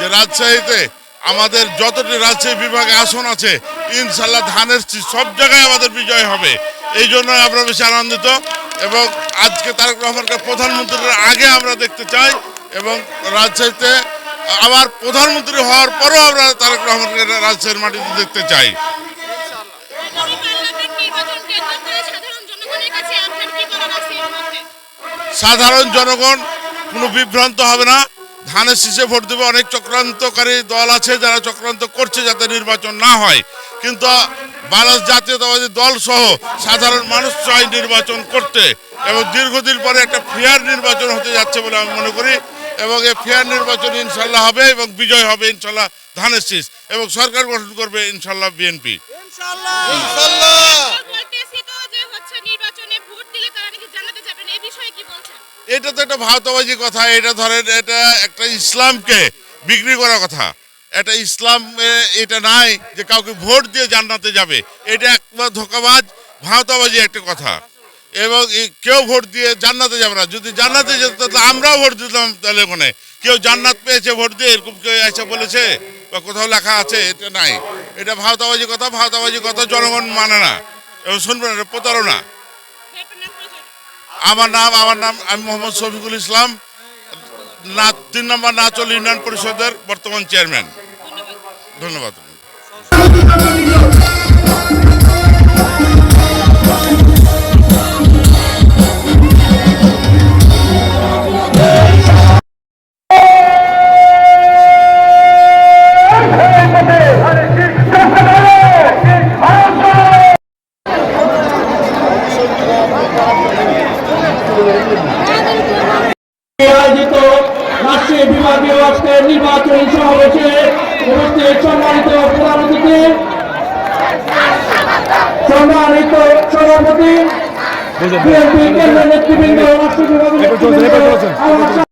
যে রাজশাহীতে আমাদের যতটি রাজশাহী বিভাগে আসন আছে ইনশাল্লাহ ধানের সব জায়গায় আমাদের বিজয় হবে। এই জন্য আমরা বেশি আনন্দিত এবং আজকে তারেক রহমানকে প্রধানমন্ত্রীর আগে আমরা দেখতে চাই এবং রাজশাহীতে আবার প্রধানমন্ত্রী হওয়ার পরও আমরা তারেক রহমানকে রাজশাহীর মাটিতে দেখতে চাই। সাধারণ জনগণ কোনো বিভ্রান্ত হবে না, ধানের শীষে ভোট দেবে। অনেক চক্রান্তকারী দল আছে যারা চক্রান্ত করছে যাতে নির্বাচন না হয়, কিন্তু বাংলাদেশ জাতীয়তাবাদী দল সহ সাধারণ মানুষ চায় নির্বাচন করতে এবং দীর্ঘদিন পরে একটা ফেয়ার নির্বাচন হতে যাচ্ছে বলে আমি মনে করি এবং এই ফেয়ার নির্বাচন ইনশাল্লাহ হবে এবং বিজয় হবে ইনশাল্লাহ ধানের শীষ এবং সরকার গঠন করবে ইনশাল্লাহ বিএনপি। এটা তো একটা ভাওতাবাজি কথা, এটা ধরেন এটা একটা ইসলামকে বিক্রি করা কথা। এটা ইসলাম এটা নাই যে কাউকে ভোট দিয়ে জান্নাতে যাবে, এটা একবার ধোঁকাবাজ ভাওতাবাজি একটা কথা এবং কেউ ভোট দিয়ে জান্নাতে যাবে না। যদি জান্নাতে যেত তাহলে আমরাও ভোট দিতাম, তাহলে ওখানে কেউ জান্নাত পেয়েছে ভোট দিয়ে এরকম কেউ এসে বলেছে বা কোথাও লেখা আছে? এটা নাই, এটা ভাওতাবাজি কথা। ভাওতাবাজি কথা জনগণ মানে না এবং শুনবে না, প্রতারণা। আমার নাম আমি মোহাম্মদ শফিকুল ইসলাম, 3 নম্বর নাচল ইউনিয়ন পরিষদের বর্তমান চেয়ারম্যান। ধন্যবাদ। আয়োজিত রাজশাহী বিভাগীয় আজকের নির্বাচনী সমাবেশে উপস্থিত সম্মানিত প্রধান অতিথি, সম্মানিত সভাপতি, বিএনপি কেন্দ্রীয় নেতৃবৃন্দ, রাষ্ট্র বিভাগের নেতৃবৃন্দ,